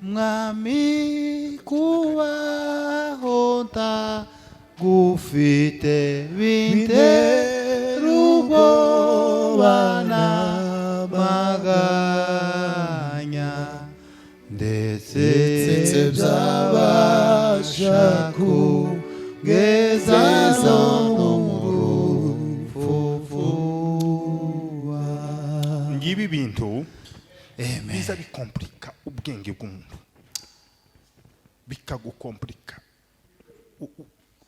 mwami kubaho gufite bintera ubwoba n'amaganya ndetse byabasha kugeza no mu rupfu. Ngibi bintu biza bikomplika ubwenge bw'umuntu, bikagukomplika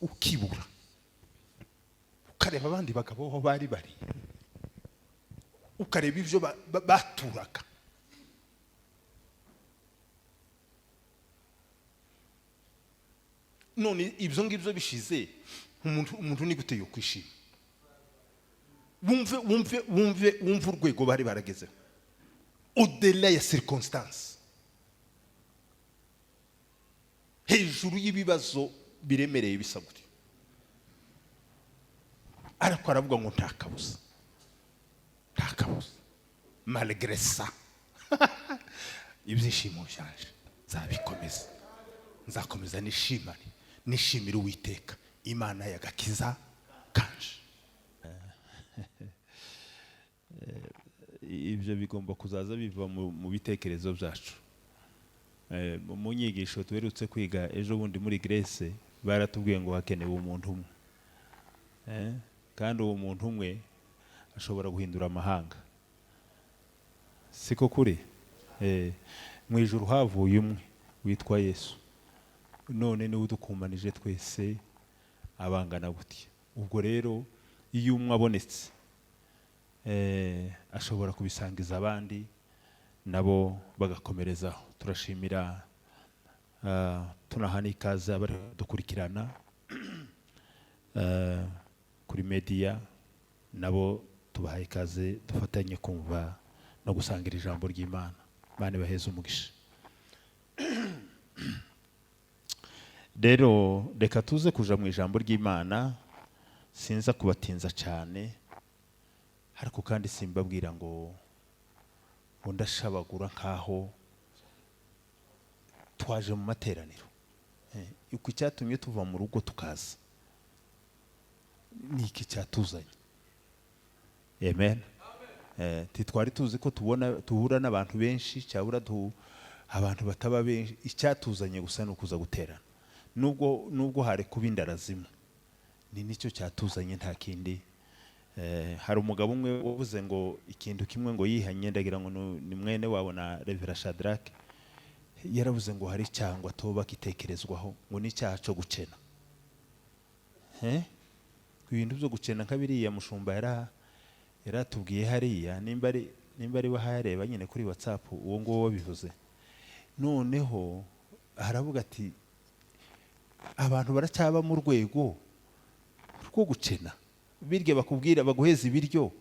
ukibura, ukareba abandi bagabo aho bari ukareba ibyo baturaga. None ibyo ngibyo bishize umuntu ni gute yo kwishima? Wumve urwego bari baragezeho au-delà ya circonstance, hejuru y'ibibazo biremereye bisa gutyo, ariko aravuga ngo nta kabuza malgré ça ibyishimo byanje nzakomeza nishimira Uwiteka Imana y'agakiza kanje. Ibyo bigomba kuzaza biva mu bitekerezo byacu. Mu nyigisho tuherutse kwiga ejo bundi muri Grèce baratubwiye ngo hakenewe umuntu umwe, kandi uwo muntu umwe ashobora guhindura amahanga. Siko kuri? Mu ijuru havuye umwe witwa Yesu, none niwe udukumanije twese abangana gutya. Ubwo rero iyo umwe abonetse ashobora kubisangiza abandi nabo bagakomerezaho. Turashimira tunahana ikaze abari dukurikirana kuri media, nabo tubahaye ikaze dufatanye kumva no gusangira ijambo ry'Imana. Bane baheze umugisha. Rero reka tuze kuja mu ijambo ry'Imana, sinza kubatinza cyane, ariko kandi simbabwira ngo ndashabagura nkaho twaje mu materaniro. Uko cyatumye tuva mu rugo tukaza ni iki cyatuzanye. Amen. Twari tuzi ko tuhura n'abantu benshi, cyabura abantu bataba benshi. Icyatuzanye gusa no kuza guterana, nubwo hari kuba indarazimwe, ni nicyo cyatuzanye nta kindi. Hari umugabo umwe wavuze ngo ikintu kimwe ngo yihanye, ndagira ngo ni mwene wabo na Reverend Shadrach, yaravuze ngo hari cyangwa toba kitekerezwaho ngo ni cyaha cyo gucena. Ibintu byo gucena nk'abiriya mushumba yaratubwiye hariya, nimba ari wahareba nyine kuri WhatsApp, uwo ngo wabivuze. Noneho haravuga ati abantu baracyaba mu rwego rwo gucena, birye bakubwira baguheza ibiryo,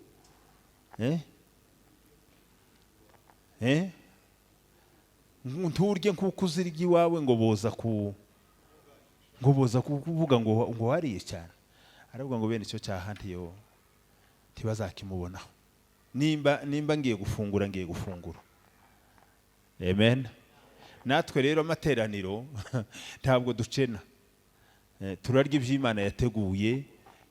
nturye nk'uko uzirya iwawe ngo boza kuvuga ngo wariye cyane. Aravuga ngo bene icyo cyaha ntibazakimubonaho. Nimba ngiye gufungura. Amen. Natwe rero amateraniro ntabwo ducena, turarya iby'Imana yateguye.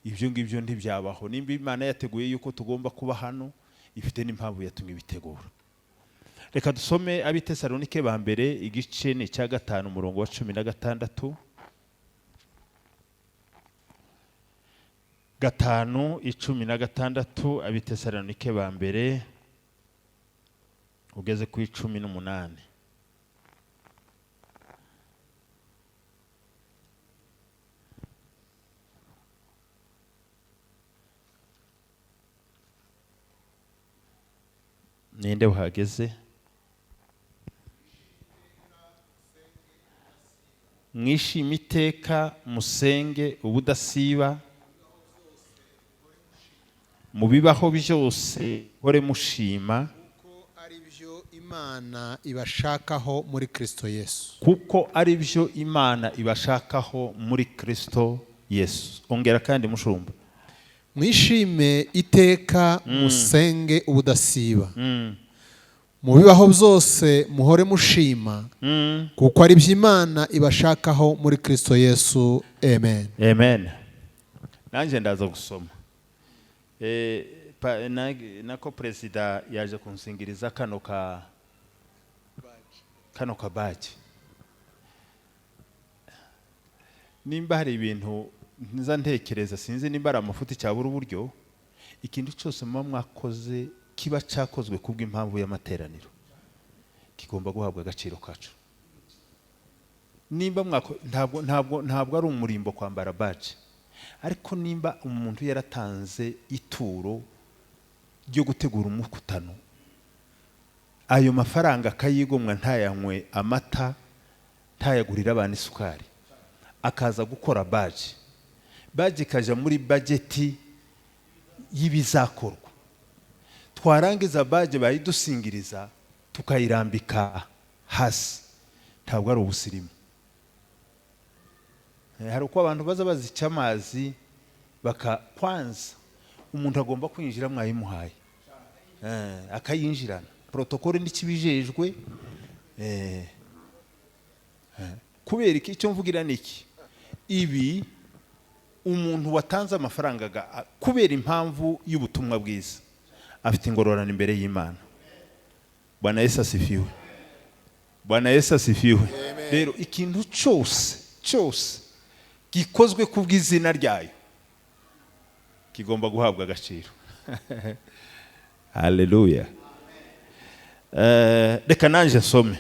Ibyo ngibyo ntibyabaho. Nimba Imana yateguye yuko tugomba kuba hano, ifite n'impamvu yatumye bitegura. Reka dusome Abitesalonike ba mbere igice ni cya 5 umurongo wa 16. 5:16. Abitesalonike ba mbere ugeze ku 18. Ninde uhageze? Mwishime iteka musenge ubudasiba, mu bibaho byose hore mushima, kuko ari byo Imana ibashakaho muri Kristo Yesu. Kuko ari byo Imana ibashakaho muri Kristo Yesu. Ongera kandi mushumba. Mwishime iteka musenge ubudasiba, mu bibaho byose muhore mushima kuko ari byo Imana ibashakaho muri Kristo Yesu. Amen. Amen. Nanjye ndaza gusoma nako perezida yaje kunsingiriza kano ka baji. Nimba hari ibintu nza ntekereza, sinzi nimba ari amafuti cyabura uburyo, ikintu cyose muba mwakoze kiba cyakozwe kubw'impamvu y'amateraniro kigomba guhabwa agaciro kacu. Nimba ntabwo ari umurimbo kwambara baji, ariko nimba umuntu yaratanze ituro ryo gutegura umukutano, ayo mafaranga akayigomwa, ntayanywe amata, ntayagurira abantu isukari, akaza gukora baji ikaja muri bajeti y'ibizakorwa. Twarangiza baji bayidusingiriza tukayirambika hasi, ntabwo ari ubusirimu. Hari uko abantu baza bazica amazi kwanza umuntu agomba kwinjira mwayimuhaye akayinjirana, protokole n'ikibijejwe. Kubera iki icyo mvugira niki, ibi umuntu watanze amafaranga kubera impamvu y'ubutumwa bwiza afite ingororano imbere y'Imana. Bwana Yesu asifiwe. Bwana Yesu asifiwe. Rero ikintu cyose gikozwe kubw'izina ryayo kigomba guhabwa agaciro. Haleluya. Reka nanje nsome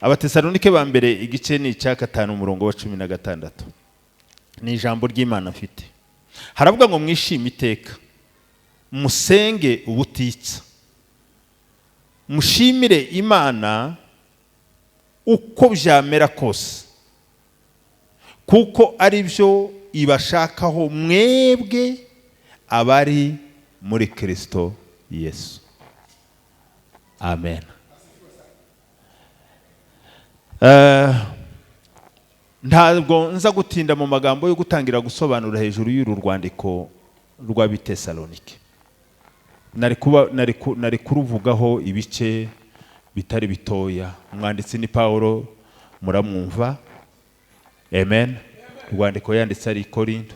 Abatesalonike ba mbere igice ni cya 5 umurongo wa 16. Ni ijambo ry'Imana mfite. Haravuga ngo mwishime iteka, musenge ubutitsa, mushimire Imana uko byamera kose, kuko ari byo ibashakaho mwebwe abari muri Kristo Yesu. Amen. Ntabwo nza gutinda mu magambo yo gutangira gusobanura hejuru y'uru rwandiko rw'Abatesalonike. Nari kuruvugaho ibice bitari bitoya. Umwanditsi ni Paulo, muramwumva. Amen. Urwandiko yanditse ari Korinto,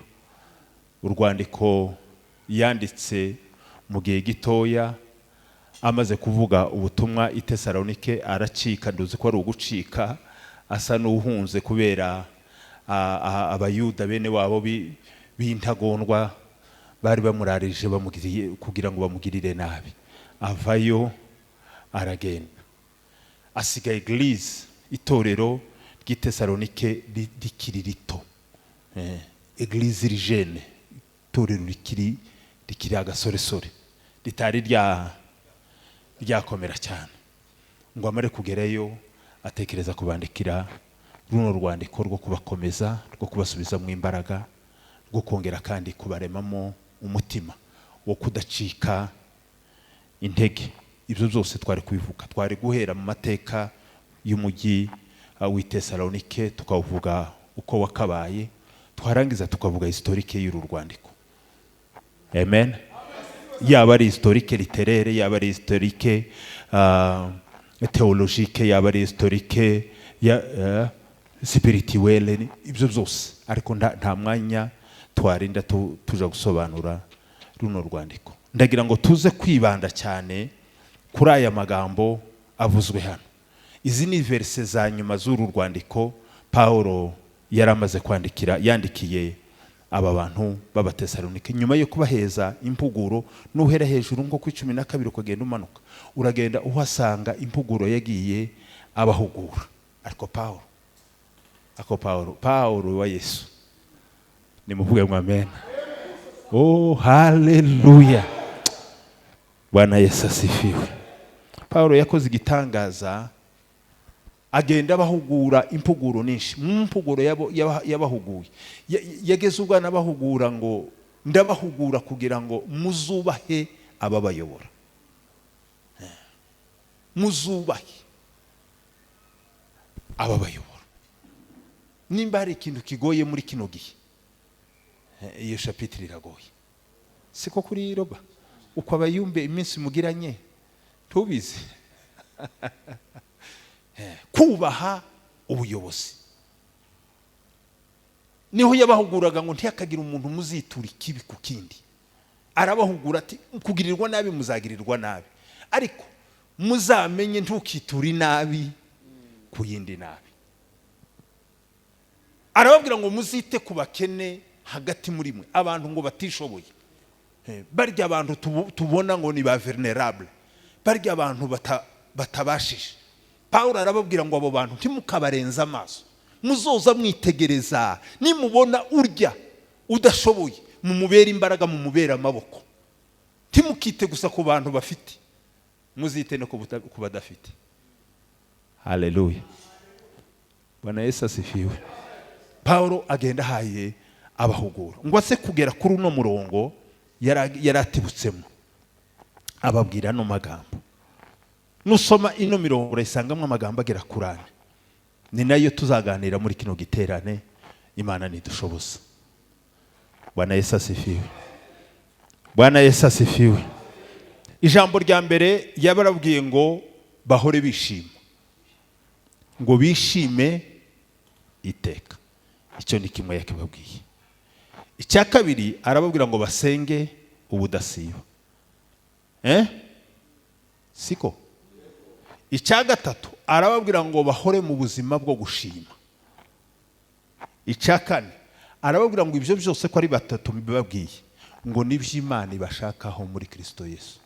urwandiko yanditse mu gihe gitoya amaze kuvuga ubutumwa i Tesalonike, aracika, nduzi ko ari ugucika, asa n'uhunze kubera abayuda bene wabo b'intagondwa bari bamurarije bamugiriye kugira ngo bamugirire nabi. Avayo aragenda, asiga Eglise, itorero ry'i Tesalonike rikiri rito, Eglise rigene, itorero rikiri agasoresore, ritari ryakomera cyane. Ngo amare kugerayo atekereza kubandikira runo rwandiko rwo kubakomeza, rwo kubasubiza mu imbaraga, rwo kongera kandi kubaremamo umutima wo kudacika intege. Ibyo byose twari kubivuga, twari guhera mu mateka y'umujyi w'i Tesalonike tukavuga uko wakabaye, twarangiza tukavuga historique y'uru rwandiko. Amen. Yaba ari historique littéraire, yaba ari historique théologique, yaba ari historique spirituelle, ibyo byose. Ariko nta mwanya twarinda tuja gusobanura runo rwandiko. Ndagira ngo tuze kwibanda cyane kuri aya magambo avuzwe hano. Izi ni verse za nyuma z'uru rwandiko Paulo yaramaze yandikiye aba bantu b'Abatesalonike. Nyuma yo kubaheza impuguro, nuhera hejuru nko ku 12 ukagenda umanuka, uragenda uhasanga impuguro yagiye abahugura. Ariko Paulo wa Yesu, nimuvuge ngo amen. Oh, haleluya. Bwana Yesu asifiwe. Paulo yakoze igitangaza, agenda abahugura impuguro nyinshi. Mu mpuguro yabahuguye, yageze ubwo n'abahugura ngo ndabahugura kugira ngo muzubahe ababayobora. Muzubahe ababayobora. Nimba hari ikintu kigoye muri kino gihe, iyo chapitre iragoye. Siko kuri Roba uko abayumbe iminsi mugiranye tubizi kubaha ubuyobozi. Niho yabahuguraga ngo ntiyakagira umuntu muzitura ikibi ku kindi. Arabahugura ati kugirirwa nabi muzagirirwa nabi, ariko muzamenye ntukitura inabi ku yindi nabi. Arababwira ngo muzite ku bakene hagati muri mwe, abantu ngo batishoboye, barya abantu tubona ngo ni ba vulnerable, barya abantu batabashije. Paulo arababwira ngo abo bantu ntimukabarenza amaso, muzoza mwitegereza, nimubona urya udashoboye mumubera imbaraga, mumubera amaboko. Ntimukite gusa ku bantu bafite, muzite no ku badafite. Haleluya, Bwana Yesu asifiwe. Paulo agenda haye abahugura ngo ase kugera kuri uno murongo yaratibutsemo, ababwira no magambo. Nusoma ino mirongo urayisangamwe amagambo agera kuri ane. Ni nayo tuzaganira muri kino giterane. Imana nidushoboza. Bwana Yesu asifiwe. Bwana Yesu asifiwe. Ijambo rya mbere yabarabwiye ngo bahore bishima, ngo bishime iteka. Icyo ni kimwe yakibabwiye. Icya kabiri arababwira ngo basenge ubudasiba. Siko. Icya gatatu arababwira ngo bahore mu buzima bwo gushima. Icya kane arababwira ngo ibyo byose ko ari batatu mbibabwiye ngo nibyo Imana ibashakaho muri Kristo Yesu.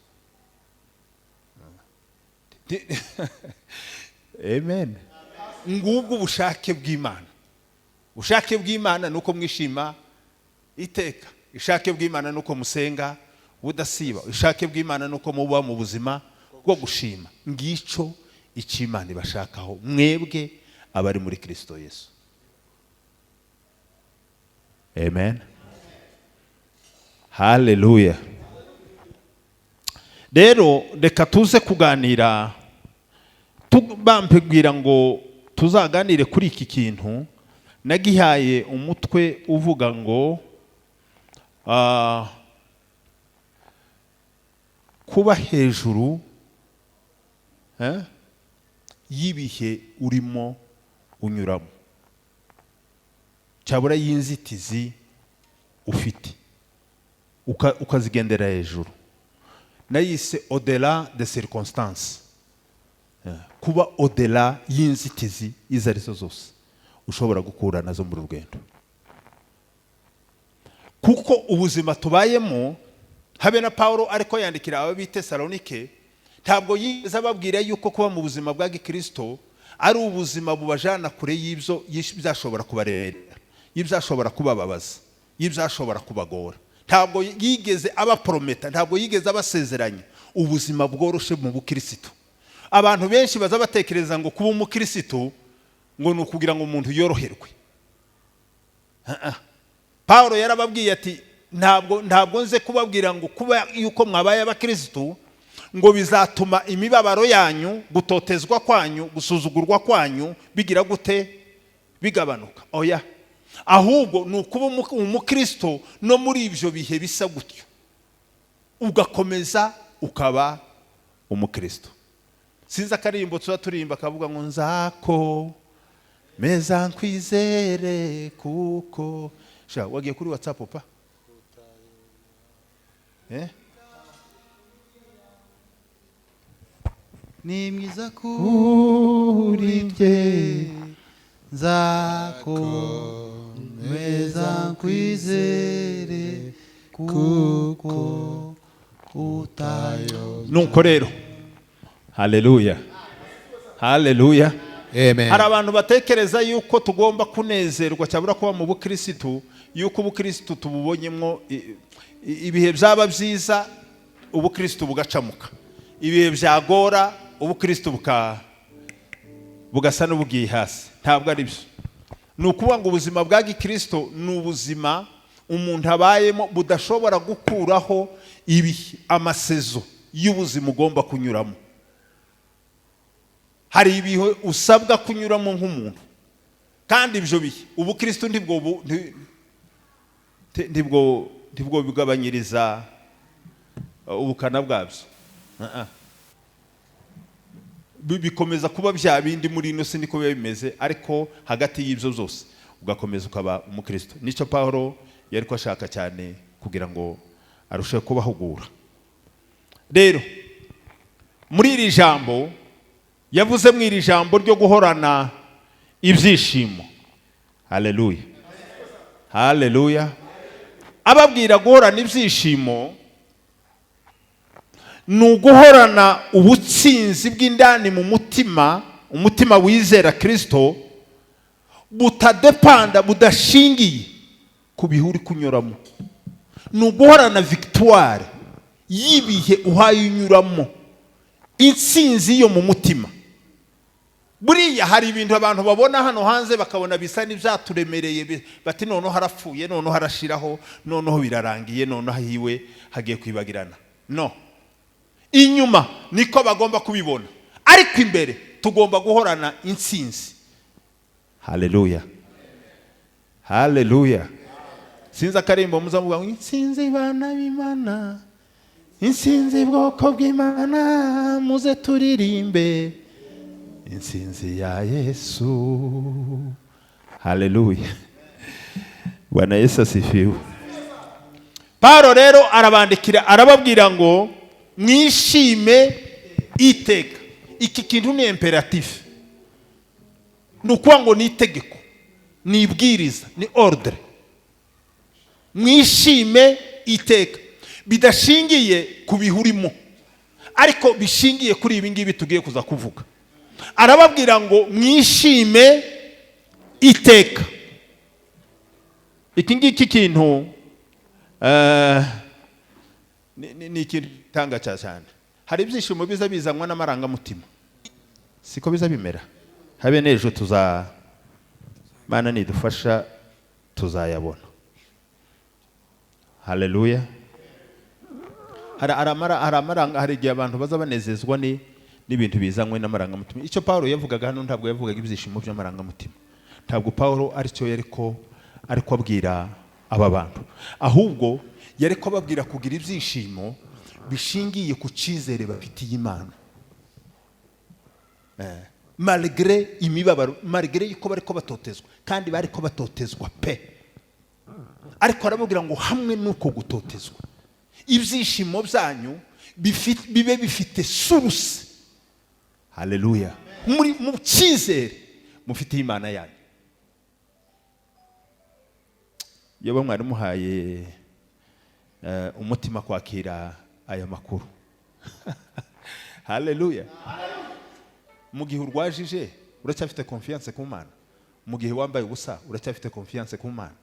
Amen. Ngubwo ubushake bw'Imana. Ubushake bw'Imana nuko mwishima iteka. Ubushake bw'Imana nuko musenga budasiba. Ubushake bw'Imana nuko muba mu buzima bwo gushima. Ngico icyo Imana ibashakaho mwebwe abari muri Kristo Yesu. Amen. Haleluya. Rero reka tuze kuganira, tubambwira ngo tuzaganire kuri iki kintu. Nagihaye umutwe uvuga ngo kuba hejuru y'ibihe urimo unyuramo, cyabura y'inzitizi ufite ukazigendera hejuru. Nayise au-delà des circonstances. Kuba au-delà y'inzitizi izo arizo zose ushobora gukura nazo mu rugendo. Kuko ubuzima tubayemo, habe na Paulo ariko yandikira abo bite Salonike, ntabwo yigeze ababwira yuko kuba mu buzima bwa Gikristo ari ubuzima bubajana kure y'ibyo byashobora kubarera, y'ibyashobora kubababaza, y'ibyashobora kubagora. Ntabwo yigeze abaprometa, ntabwo yigeze abasezeranya ubuzima bworoshe mu bukristo. Abantu benshi baza batekereza ngo kuba umukristo ngo ni ukugira ngo umuntu yoroherwe. Paulo yarababwiye ati ntabwo nze kubabwira ngo kuba yuko mwabaye abakristo ngo bizatuma imibabaro yanyu, gutotezwa kwanyu, gusuzugurwa kwanyu bigira gute, bigabanuka. Oya, ahubwo ni ukuba umukristo no muri ibyo bihe bisa gutyo ugakomeza ukaba umukristo. Sinzi akaririmbo tuba turirimba kavuga ngo nzako meza nkwizere kuko wagiye kuri WhatsApp pa ni mwiza kuri bye nzako meza nkwizere kuko utayo. Nuko rero haleluya, haleluya. Amen. Hari abantu batekereza yuko tugomba kunezerwa cyabura kuba mu bukristo, yuko ubukristo tububonyemo ibihe byaba byiza ubukristo bugacamuka, ibihe byagora ubukristo bugasa n'ubugiye hasi. Ntabwo ari byo. Ni ukuvuga ngo ubuzima bwa Gikristo ni ubuzima umuntu abayemo budashobora gukuraho ibihe, amasezo y'ubuzima ugomba kunyuramo. Hari ibihe usabwa kunyuramo nk'umuntu, kandi ibyo bihe ubukristo ntibwo bigabanyiriza ubukana bwabyo. bikomeza kuba bya bindi muri ino si niko biba bimeze, ariko hagati y'ibyo zose ugakomeza ukaba umukristo. Nicyo Pawulo yari ko ashaka cyane kugira ngo arusheho kubahugura. Rero muri iri jambo yavuze, mu iri jambo ryo guhorana ibyishimo, haleluya haleluya, ababwira guhorana ibyishimo ni uguhorana ubutsinzi bw'indani mu mutima, umutima wizera Kristo, butadepanda, budashingiye ku bihe uri kunyuramo. Ni uguhorana victoire y'ibihe uhaye unyuramo, intsinzi yo mu mutima. Buriya hari ibintu abantu babona hano hanze bakabona bisa n'ibyaturemereye, bati noneho harapfuye, noneho harashiraho, noneho birarangiye, noneho hiwe hagiye kwibagirana. No, inyuma niko bagomba kubibona, ariko imbere tugomba guhorana intsinzi. Haleluya haleluya. Sinza karimbo muzamuvuga ngo intsinzi bana b'Imana, intsinzi bwoko bw'Imana, muze turirimbe intsinzi ya Yesu. Haleluya. Bwana Yesu asifiwe. Paulo rero arabandikira, arababwira ngo mwishime iteka. Iki kintu ni imperatif, nukuvuga ngo ni itegeko, ni ibwiriza, ni ordre. Mwishime iteka, bidashingiye ku bihurimo, ariko bishingiye kuri ibi ngibi tugiye kuza kuvuga. Arababwira ngo mwishime iteka. Iki ngiki kintu ni ikintu tanga cyane. Hari ibyishimo biza bizanwa n'amarangamutima, siko biza bimera. Habe n'ejo Mana nidufasha tuzayabona. Haleluya. Hari igihe abantu baza banezezwa n'ibintu bizanwe n'amarangamutima. Icyo Paulo yavugaga hano ntabwo yavugaga ibyishimo by'amarangamutima. Ntabwo Paulo aricyo yariko abwira aba bantu, ahubwo yariko ababwira kugira ibyishimo bishingiye ku cyizere bafitiye Imana. Malgré imibabaro, malgré yuko bariko batotezwa, kandi bariko batotezwa pe, ariko arababwira ngo hamwe nuko gutotezwa, ibyishimo byanyu bibe bifite source. Haleluya. Mu cyizere mufitiye Imana yanyu. Yoba mwari muhaye umutima kwakira aya makuru. Haleluya. Mu gihe urwajije uracyafite confiance ku Mana, mu gihe wambaye ubusa uracyafite confiance ku Mana.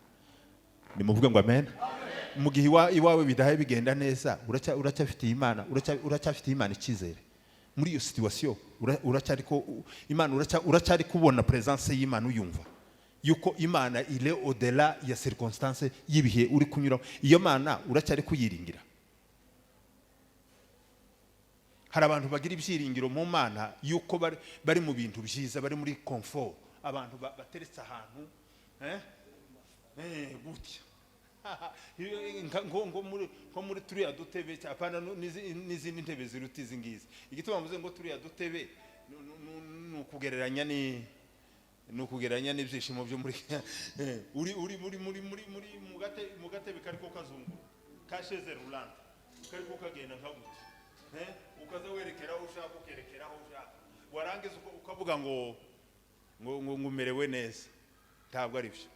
Nimuvuge ngo amen. Mu gihe iwawe bidahaye bigenda neza uracyafite Imana, uracyafite Imana icyizere. Muri iyo situation uracyariko Imana, uracyari kubona presence y'Imana, uyumva yuko Imana ile au-delà ya circonstance y'ibihe uri kunyura. Iyo Mana uracyari kuyiringira. Hari abantu bagira ibyiringiro mu Mana yuko bari mu bintu byiza, bari muri comfort, abantu bateretse ahantu gutya ngo muri turiya dutebe cyapana n'izindi ntebe ziruta izi ngizi. Igituma mvuze ngo turiya dutebe nukugereranya n'ibyishimo byo muri uri mu gatebe kariko kazungu kasheze rulante kariko kagenda nkaguti, ukaza werekeraho ushaka ukerekeraho ushaka, warangiza ukavuga ngo umerewe neza. Ntabwo ari byo.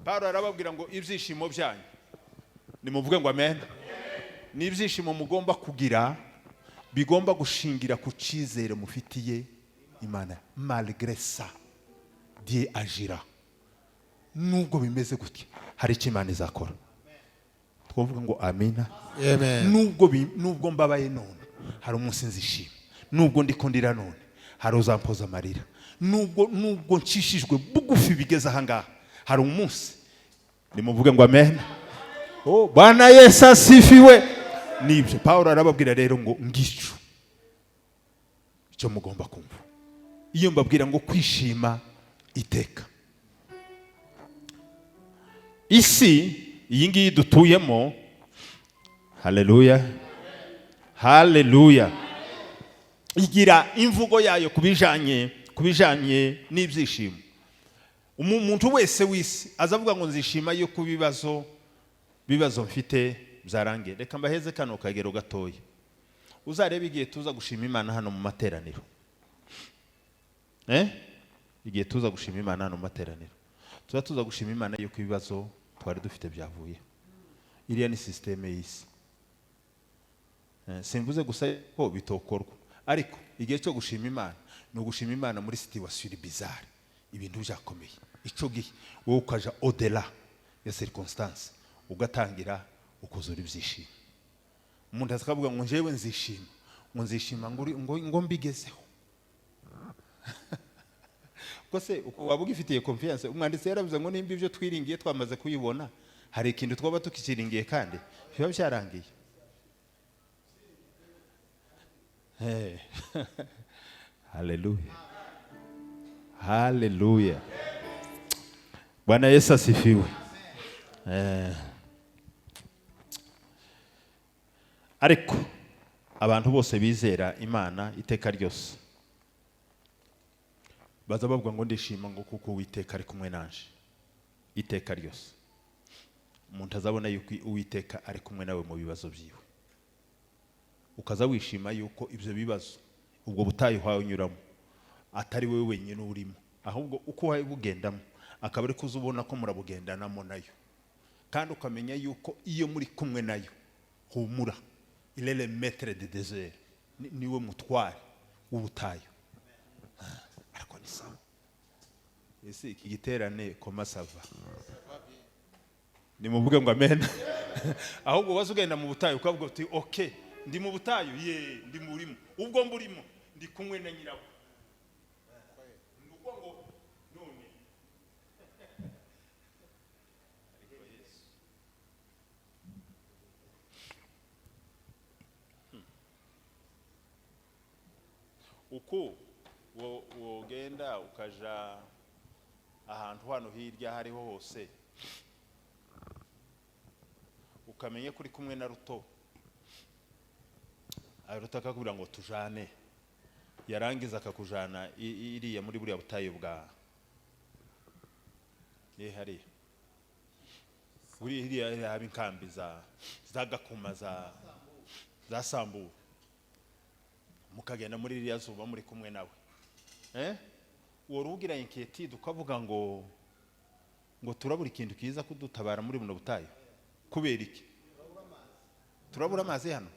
Paulo arababwira ngo ibyishimo byanyu, nimuvuge ngo amen, ni ibyishimo mugomba kugira bigomba gushingira ku cyizere mufitiye Imana. Malgré ça Dieu agira. Nubwo bimeze gutya hari icyo Imana izakora. Twavuga ngo amina. Amen. Nubwo mbabaye none hari umunsi nzishima, nubwo ndikondira none hari uzampoza amarira, nubwo nshishijwe bugufi bigeze aha ngaha hari umunsi. Nimuvuge ngo amen. Oh, Bwana Yesu asifiwe. Nibyo Paulo arababwira rero ngo ngicu icyo mugomba kumva iyo mbabwira ngo kwishima iteka. Isi iyi ngiyi dutuyemo, haleluya haleluya, igira imvugo yayo kubijanye n'ibyishimo. Umuntu wese wisi azavuga ngo nzishima yo kubibazo mfite byarangiye. Reka mbaheze kano kagero gatoya. Uzarebe igihe tuza gushima Imana hano mu materaniro. Igihe tuza gushima Imana hano mu materaniro, tuza gushima Imana yo kubibazo twari dufite byavuye. Iriya ni systeme y'isi. Simvuze gusa ko bitokorwa, ariko igihe cyo gushima Imana no gushima Imana muri situation bizarre, ibintu byakomeye. Ico gihe wowe ukaja au-delà ya circonstance, ugatangira ukuzura ibyishimo. Umuntu azakavuga ngo njewe nzishima ngo mbigezeho. Kose waba ugifitiye confiance. Umwanditsi yaravuze ngo nimba ibyo twiringiye twamaze kuyibona, hari ikintu twaba tukikiringiye kandi biba byarangiye. Haleluya, haleluya. Bwana Yesu asifiwe. Ariko abantu bose bizera Imana iteka ryose baza bavuga ngo ndishima ngo kuko Uwiteka ari kumwe nanje iteka ryose. Umuntu azabona yuko Uwiteka ari kumwe nawe mu bibazo byiwe, ukaza wishima yuko ibyo bibazo ubwo butayu hanyuramo atari wewe wenyine urimo, ahubwo uko wawe bugendamo akaba ari kuzubona ko murabugendanamo nayo, kandi ukamenya yuko iyo muri kumwe nayo humura. Il est le maître du désert, niwe mutware w'ubutayu. Ariko ni sawa. Ese iki giterane koma sava, nimuvuge ngo amen. Ahubwo wazugenda mu butayu ukavuga uti okay, ndi mu butayu, ndi murimo, ubwo mburimo ndi kumwe na nyirawo. Nuko ngo none uko wogenda ukaja ahantu hano hirya hariho hose, ukamenye kuri kumwe na Ruto, Ruto akakubwira ngo tujane, yarangiza akakujana iriya muri buriya butayu bwa hari iriya haba inkambi za Gakuma za Samburu, mukagenda muri iriya zuba muri kumwe nawe. Worugira inquiétude ukavuga ngo turabura ikintu kiza kudutabara muri buno butayu. Kubera iki? Turabura amazi hano.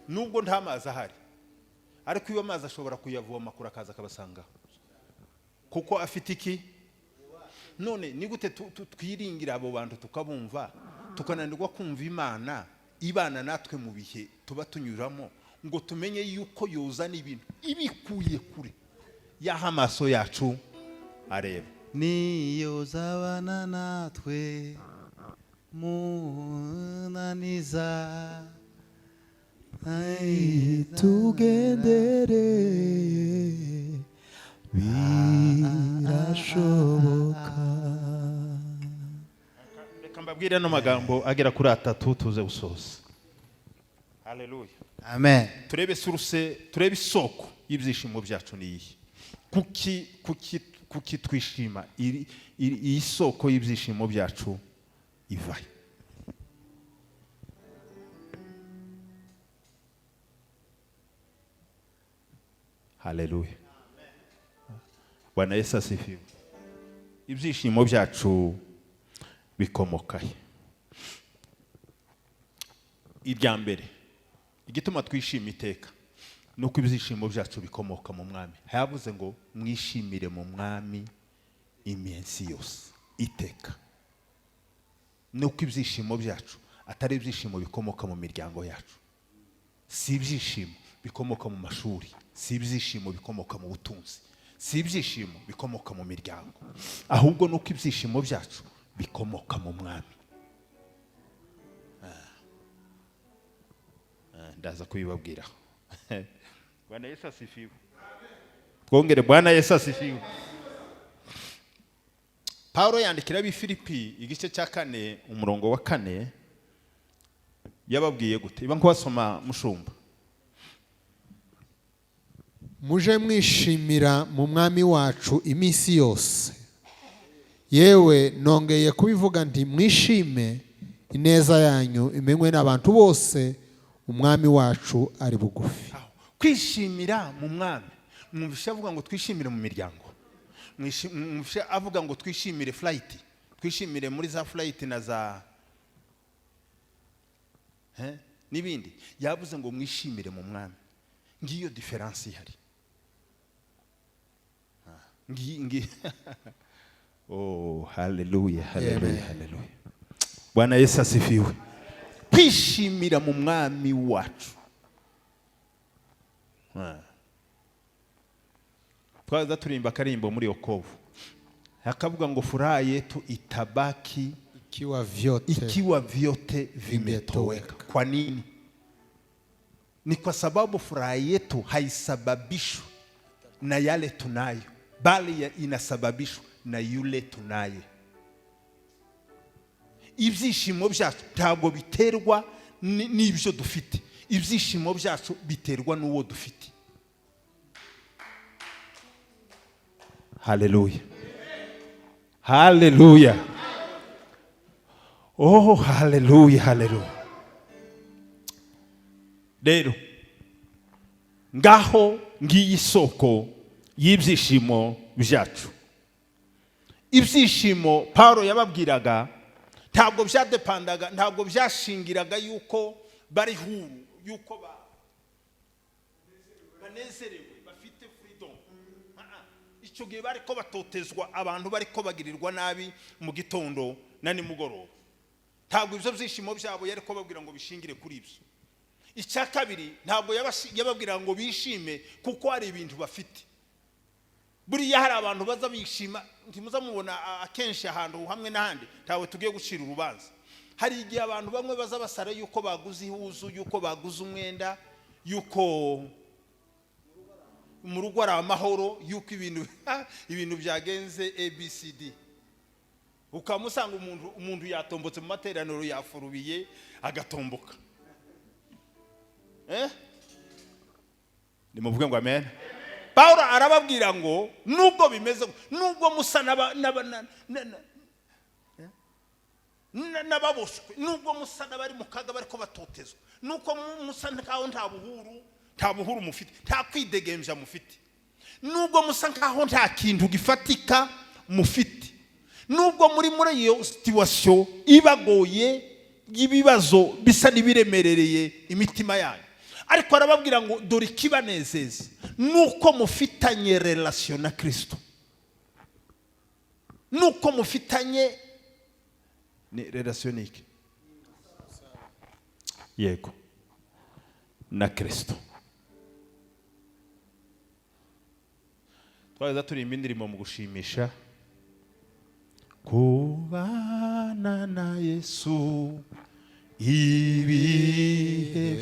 Nubwo nta mazi ahari, ariko iyo amazi ashobora kuyavoma kuri akaza kabasanga, kuko afite iki? None ni gute twiringira abo bantu tukabumva, tukananirwa kumva Imana ibana natwe mu bihe tuba tunyuramo, ngo tumenye yuko yoza n'ibintu ibikuye kure yaha amaso yacu areba. Niyo zabana natwe munaniza tugendere birashoboka. Reka mbabwire no magambo agera kuri 3 tuze gusoza. Haleluya, amen. Turebe isoko y'ibyishimo byacu niyi. Kuki twishima? Iyi soko y'ibyishimo byacu ivaye. Haleluya, Bwana Yesu asifiwe. Ibyishimo byacu bikomokaye. Irya mbere, igituma twishima iteka nuko ibyishimo byacu bikomoka mu Mwami. Hayavuze ngo mwishimire mu Mwami iminsi yose iteka. Nuko ibyishimo byacu atari ibyishimo bikomoka mu miryango yacu, si ibyishimo bikomoka mu mashuri, si ibyishimo bikomoka mu butunzi, si ibyishimo bikomoka mu miryango, ahubwo nuko ibyishimo byacu bikomoka mu Mwami. Ndaza kubibabwira. Bwana Yesu asifiwe. Twongere Bwana Yesu asifiwe. Paulo yandikira ab'Ifilipi igice cya 4 umurongo wa 4 yababwiye gute? Iba nk'wasoma mushumba. muje mwishimira mu mwami wacu iminsi yose. Yewe nongeye kubivuga nti mwishime, ineza yanyu imenywe n'abantu bose, umwami wacu ari bugufi. Kwishimira mu mwami, mwumvisha avuga ngo twishimire mu miryango, mwumvisha avuga ngo twishimire flight, twishimire muri za flight na za n'ibindi. Yavuze ngo mwishimire mu mwami. Ngiyo difference ihari. Oh, hallelujah, hallelujah, hallelujah. Bwana Yesu asifiwe. Kwishimira mu mwami wacu. Twaza turimba karimbo muri Okovu. Hakavuga ngo furaha yetu itabaki ikiwa vyote vimetoweka. Kwa nini? Ni kwa sababu furaha yetu haisababishwi na yale tunayo, bali inasababishwa na yule tunaye. Ibyishimo byacu ntabwo biterwa n'ibyo dufite, ibyishimo byacu biterwa n'uwo dufite. Hallelujah, hallelujah. Oh, hallelujah, hallelujah. Rero ngaho ngiyi isoko y'ibyishimo byacu. Ibyishimo Paulo yababwiraga ntabwo byadepandaga, ntabwo byashingiraga yuko bari huru, yuko banezerewe, bafite freedom. Icyo gihe bari ko batotezwa, abantu bari ko bagirirwa nabi mu gitondo na nimugoroba. Ntabwo ibyo byishimo byabo yari ko babwira ngo bishingire kuri ibyo. Icya kabiri, ntabwo yababwira ngo bishime kuko hari ibintu bafite. Buriya hari abantu baza bishima, ntimuza mubona akenshi ahantu hamwe n'ahandi, ntawe tugiye gucira urubanza. Hari igihe abantu bamwe baza basara yuko baguze ihuzu, yuko baguze umwenda, yuko mu rugo ari amahoro, yuko ibintu byagenze ABCD. Ukamusanga umuntu yatombotse mu materaniro, yafurubiye agatomboka. Nimuvuge ngo amen. Paulo arababwira ngo nubwo bimeze, nubwo musa n'ababoshwe, nubwo musa n'abari mu kaga bari ko batotezwa, nuko musa nkaho nta buhuru mufite, nta kwidegembya mufite, nubwo musa nkaho nta kintu gifatika mufite, nubwo muri iyo situation ibagoye y'ibibazo bisa n'ibiremerereye imitima yanyu, ariko arababwira ngo dore ikibanezeza nuko mufitanye relation na Kristo, nuko mufitanye ni relation iki? Yego, na Kristo. Twaza turimba indirimbo mu gushimisha. Kubana na Yesu ibihe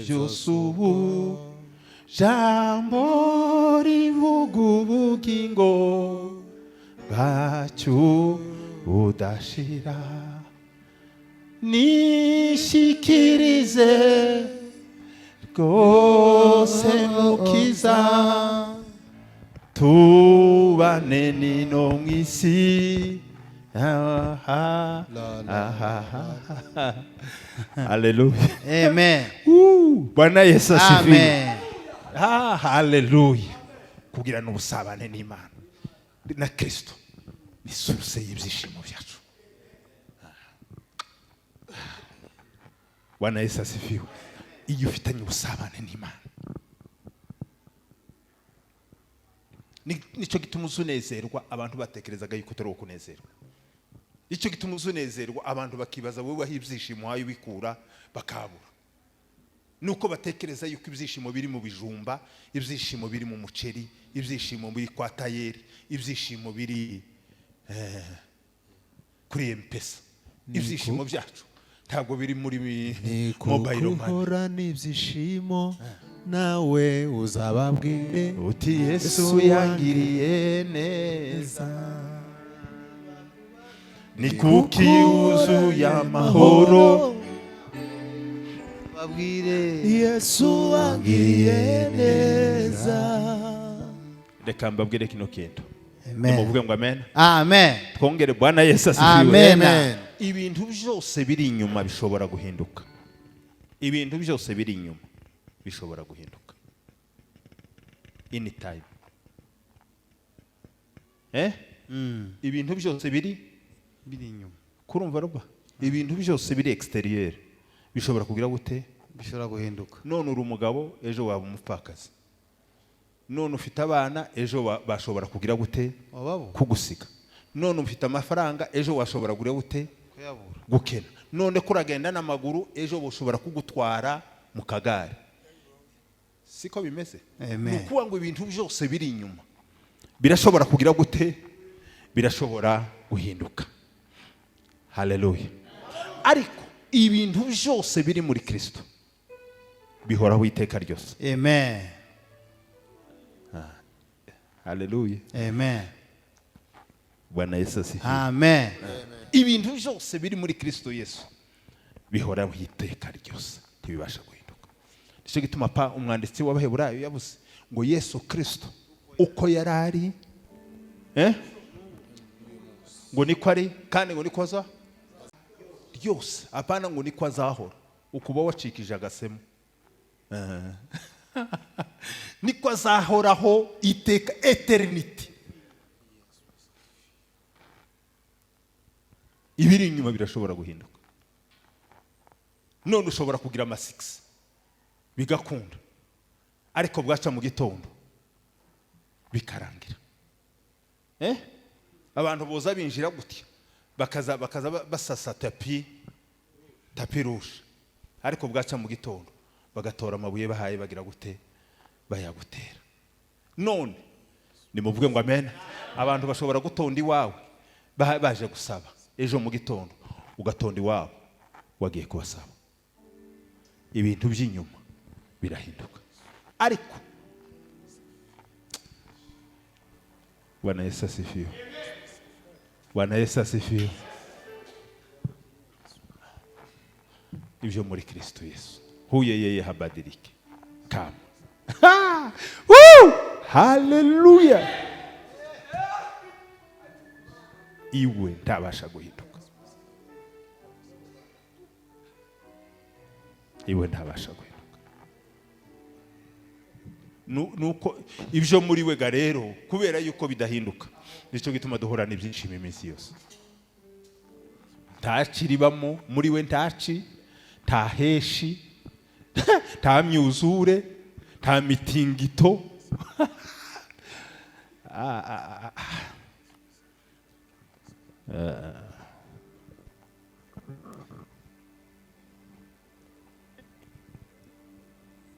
byose ubu, jambo rivuga ubugingo bwacu budashira. Nishikirize rwose mukiza, tubane nino mw'isi. Hallelujah. Amen. Bwana Yesu asifiwe. Amen. Hallelujah. Kugira n'ubusabane n'Imana na Kristo ni source y'ibyishimo byacu. Bwana Yesu asifiwe. Iyo ufitanye ubusabane n'Imana, nicyo gituma uzunezerwa abantu batekerezaga yuko utari ukunezerwa. Icyo gituma uzunezerwa abantu bakibaza wowe aho ibyishimo hayo bikura bakabura. Nuko batekereza yuko ibyishimo biri mu bijumba, ibyishimo biri mu muceri, ibyishimo biri kwa tayeri, ibyishimo biri kuri M-Pesa. Ibyishimo byacu ntabwo biri muri mobile money. Kuhora n'ibyishimo nawe uzababwire uti Yesu yangiriye neza. Ni kuki wuzuye amahoro, babwire Yesu wangiriye neza. reka mbabwire kino kintu. Amen. Nimuvuge ngo amen. Amen. Twongere Bwana Yesu asifiwe. Amen. Ibintu byose biri inyuma bishobora guhinduka. Ibintu byose biri inyuma bishobora guhinduka. Anytime. Ibintu byose biri inyuma. Kurumva roba? Ibintu byose biri exterieur bishobora kugira gute? Bishobora guhinduka. None uri umugabo ejo waba umupfakazi. None ufite abana ejo bashobora kugira gute? Kugusiga. None ufite amafaranga ejo washobora kugira gute? Kuyabura. Gukena. None kuragenda n'amaguru ejo boshobora kugutwara mu kagare. Siko bimeze? Nukuwa ngo ibintu byose biri inyuma birashobora kugira gute? Birashobora guhinduka. Haleluya. Ariko ibintu byose biri muri Kristo bihoraho iteka ryose. Amen. Haleluya. Amen. Bwana Yesu asifiwe. Amen. Ibintu byose biri muri Kristo Yesu bihoraho iteka ryose ntibibasha guhinduka. Nicyo gituma umwanditsi w'Abaheburayo yavuze ngo Yesu Kristo uko yarari ngo niko ari kandi ngo niko aza ryose, apana ngo niko azahora ukuba wacikije agasemo. Niko azahoraho iteka, eternity. Ibiri inyuma birashobora guhinduka. None ushobora kugira ama6 bigakunda, ariko bwaca mu gitondo bikarangira. Abantu boza binjira gutya bakaza basasa tapi rouge, ariko bwaca mu gitondo bagatora amabuye bahaye bagira gute? Bayagutera. None nimuvuge ngo amen. Abantu bashobora gutonda iwawe baje gusaba, ejo mu gitondo ugatonda iwawe wagiye kubasaba. Ibintu by'inyuma birahinduka. Ariko Bwana Yesu asifiwe. Bwana Yesu asifiwe. Ibyo muri Kristo Yesu huye yeye habadilike kama. Haleluya. Iwe ntabasha guhinduka. Iwe ntabasha guhinduka. Nuko ibyo muri we ga rero kubera yuko bidahinduka nicyo gituma duhora n'ibyinshi mu minsi yose. Ntaciribamo muri we, nta heshi, nta myuzure, nta mitingito.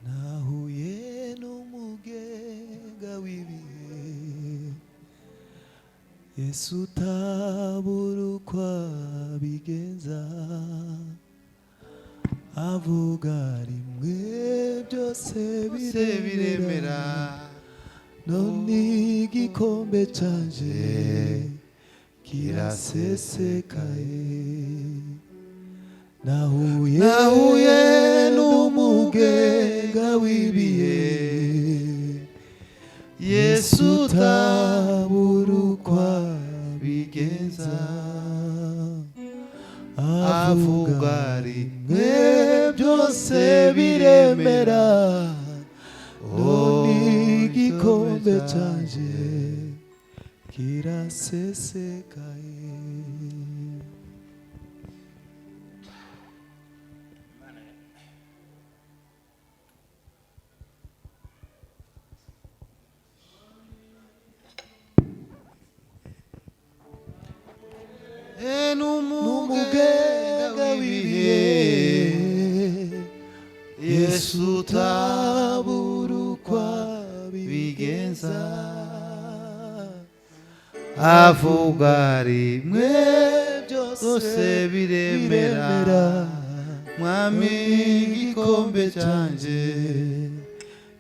Nahuye n'umugenga w'ibihe, Yesu utabura uko abigenza, avuga rimwe byose biremera, none igikombe canje kirasesekaye. Nahuye n'umugenga w'ibihe, Yesu utabura uko abigenza, avuga rimwe byose biremera, none igikombe canje kirasesekaye. N'umugenga w'ibihe, Yesu utabura uko abigenza, avuga rimwe byose biremera, mwami igikombe canje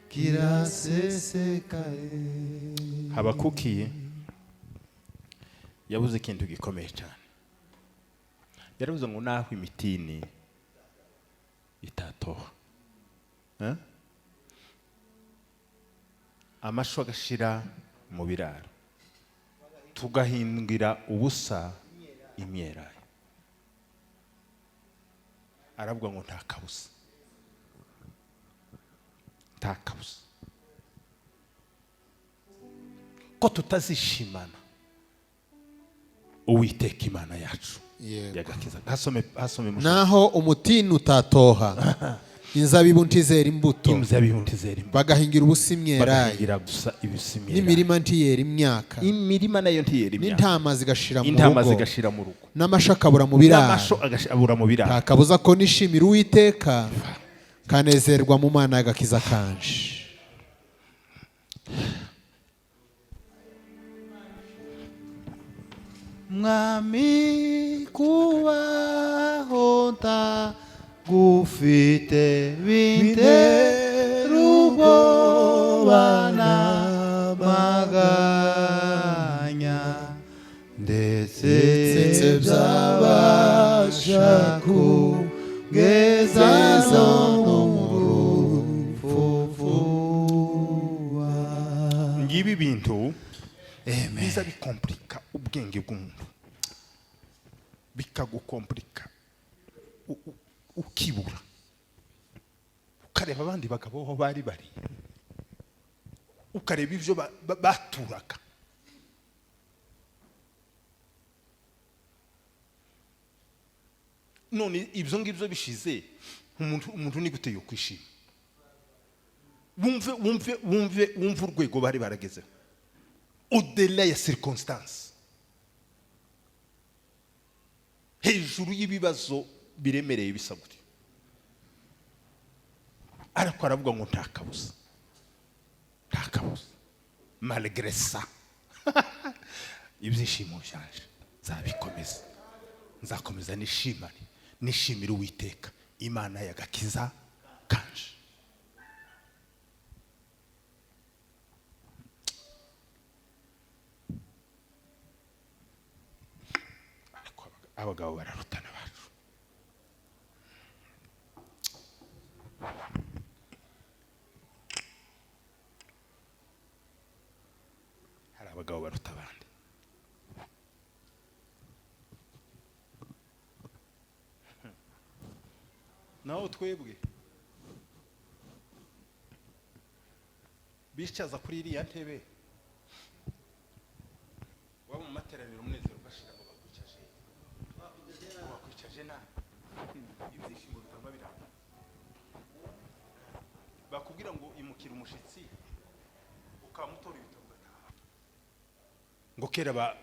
kirasesekaye. Habakuki yabuze ikintu gikomeye cyane. Yaravuze ngo naho imitini itatoha, amashwa agashira mu biraro tugahingira ubusa imyelayo. Aravuga ngo nta kabuza, nta kabuza ko tutazishimana Uwiteka Imana yacu yagakiza. Hasome naho umutini utatoha inzabibu ntizera imbuto, bagahingira ubusa imyelayo, n'imirima ntiyera imyaka, imirima nayo ntiyera imyaka, n'intama zigashira mu rugo, n'amasho akabura mu biraro. Nta kabuza ko nishimira Uwiteka kanezerwa mu Mana y'agakiza kanje. Mwami kubaho ntagufite bintera ubwoba n'amaganya, ndetse byabasha kugeza no mu rupfu. Ngibi bintu biza bikomplika ubwenge bw'umuntu, bikagukomplika ukibura, ukareba abandi bagabo aho bari, ukareba ibyo baturaga. None ibyo ngibyo bishize, umuntu ni gute yo kwishima? Wumve urwego bari baragezeho au-delà ya circonstances, hejuru y'ibibazo biremereye bisa gutyo. Ariko aravuga ngo nta kabuza, nta kabuza, malgré ça ibyishimo byanje nzabikomeza, nzakomeza nishimira Uwiteka Imana y'agakiza kanje. Abagabo bararutana bacu. Hari abagabo baruta abandi. Naho twebwe bicaza kuri iriya ntebe, waba mu materaniro umunezero ugashira ngo bakwicaje nabi, ibyishimo bitamba biranga, bakubwira ngo imukira umushitsi ukamutora ibitabo ugataha,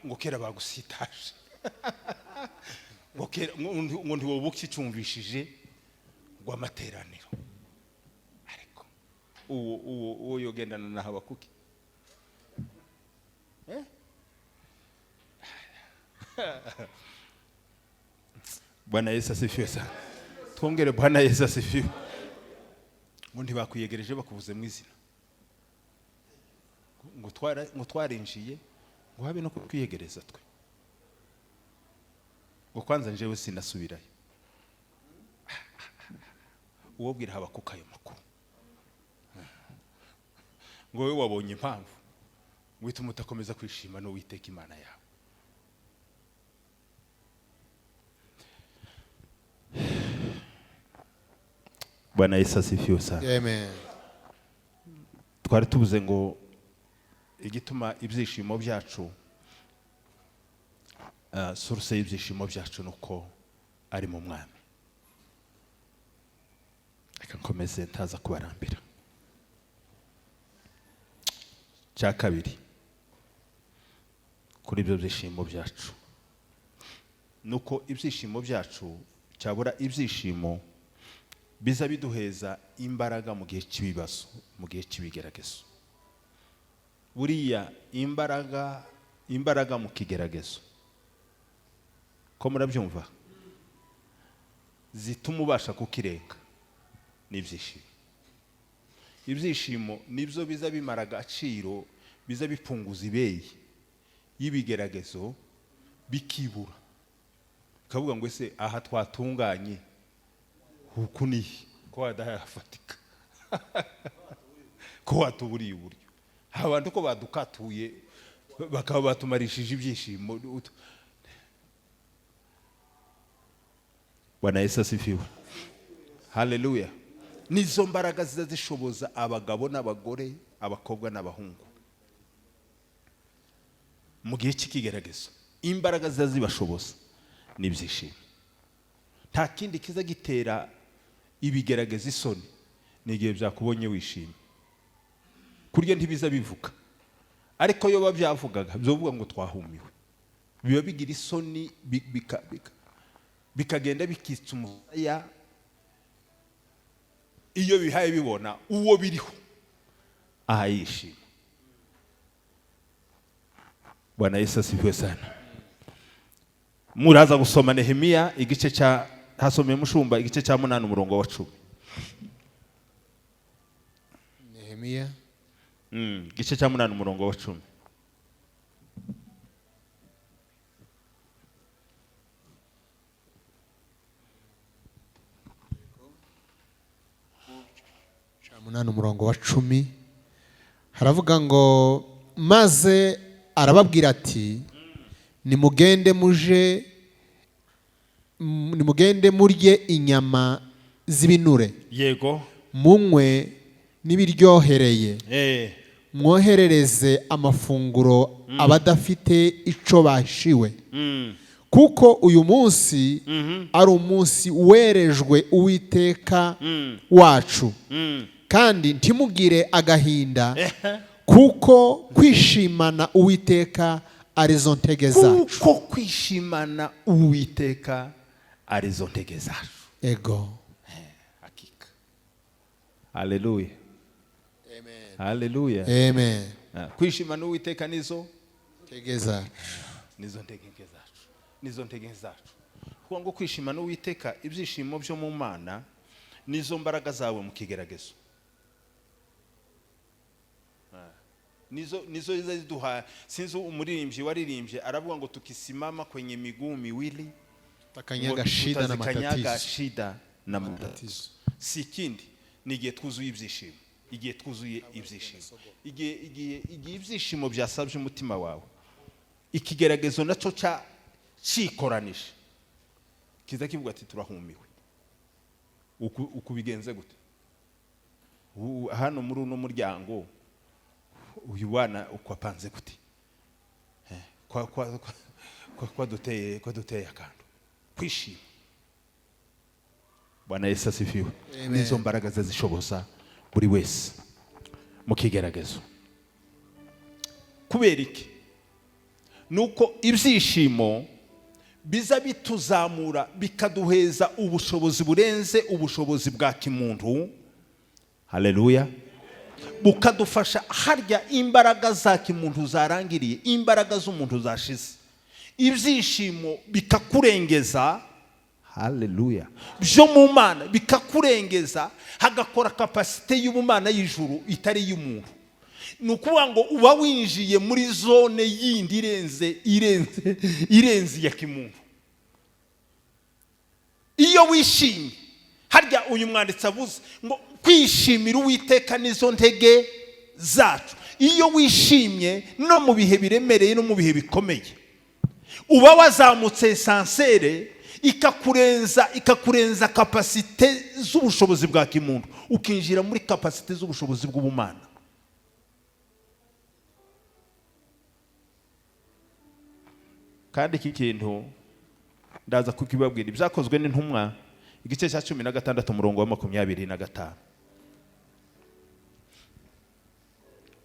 ngo kera bagusitaje ngo ntiwobuke icyumvishije ngo amateraniro. Ariko uwo yogendana na Habakuki Bwana Yesu asifiwe sana. Twongere Bwana Yesu asifiwe. Ngo ntibakwiyegereje bakuvuze mu izina, ngo twarinjiye ngo habe no kutwiyegereza twe, ngo kwanza njewe sinasubirayo. Uwo bwira Habakuki ayo makuru, ngo wowe wabonye impamvu wituma utakomeza kwishima n'Uwiteka Imana yawe. Bwana Yesu asifiwe sana. Amen. Twari tubuze ngo igituma ibyishimo byacu, source y'ibyishimo byacu nuko ari mu Mwami. Reka nkomeze ntaza kubarambira. Cya kabiri kuri ibyo byishimo byacu nuko ibyishimo byacu cyabura ibyishimo biza biduheza imbaraga mu gihe cy'ibibazo, mu gihe cy'ibigeragezo. Buriya imbaraga mu kigeragezo, ko murabyumva, zituma ubasha kukirenga n'ibyishimo. Ibyishimo nibyo biza bimara agaciro, biza bipunguza ibeyi y'ibigeragezo, bikibura, kavuga ngo ese aha twatunganye huku ni ko wadahafatika ko watuburiye uburyo. abantu ko badukatuye bakaba batumarishije ibyishimo. Bwana Yesu asifiwe. Haleluya. Nizo mbaraga zizishoboza abagabo n'abagore, abakobwa n'abahungu mu gihe cy'ikigeragezo. Imbaraga zibashoboza n'ibyishimo. Nta kindi kiza gitera ibigerageza isoni n'igihe byakubonye wishimye. Kurya ntibiza bivuga, ariko yo babyavugaga byovuga ngo twahumiwe. Biba bigira isoni bikagenda bikitsa umusaya. Iyo bihaye bibona uwo biriho ahayishima. Bwana Yesu asifiwe sana. Muraza gusoma Nehemiya igice cya hasomeye mushumba igice cya 8 umurongo wa 10. Nehemiya igice cya 8 umurongo wa 10. Munani umurongo wa 10 haravuga ngo maze arababwira ati nimugende murye inyama z'ibinure, yego, munywe n'ibiryohereye, mwoherereze amafunguro abadafite ico bashiwe, kuko uyu munsi ari umunsi werejwe Uwiteka wacu, kandi ntimugire agahinda, kuko kwishimana Uwiteka arizo ntege zacu. Kuko kwishimana Uwiteka arizo ntege zacu. Ego. Hakika. Haleluya. Amen. Haleluya. Amen. Kwishimana Uwiteka nizo ntege zacu. Nizo ntege zacu. Nizo ntege zacu. Kuko ngo kwishimana Uwiteka ibyishimo byo mu Mana nizo mbaraga zawe mu kigeragezo. Nizo ziduha. Sinzi umuririmbyi waririmbye aravuga ngo tukisimama kwenye miguu miwili takanyaga shida na matatizo. Si kindi nigiye twuzuye ibyishimo. Igihe twuzuye ibyishimo. Igihe ibyishimo byasabye umutima wawe. Ikigeragezo naco cyikoranisha. Kiza kivuga ati turahumiwe. Ukubigenze gute? Hano muri uno muryango uyu wana ukwapanze gute? Kwa duteye akantu kwishima. Bwana Yesu asifiwe. Nizo mbaraga zishoboza buri wese mu kigeragezo. Kubera iki? Nuko ibyishimo biza bituzamura bikaduheza ubushobozi burenze ubushobozi bwa kimuntu. Haleluya. Bukadufasha harya imbaraga za kimuntu zarangiriye, imbaraga z'umuntu zashize. Ibyishimo bikakurengeza. Haleluya. Byo mu Mana bikakurengeza, hagakora capacity y'ubumana y'ijuru itari y'umuntu. Nukuvuga ngo uba winjiye muri zone yindi irenze ya kimuntu. Iyo wishimye, harya uyu mwanditsi avuze ngo kwishimira Uwiteka nizo ntege zacu. Iyo wishimye no mu bihe biremereye no mu bihe bikomeye, uba wazamutse sansere ikakurenza capacity z'ubushobozi bwa kimuntu, ukinjira muri capacity z'ubushobozi bw'ubumana. Kandi iki kintu ndaza kukibabwira ibyakozwe n'intumwa igice cya 16 umurongo wa 25.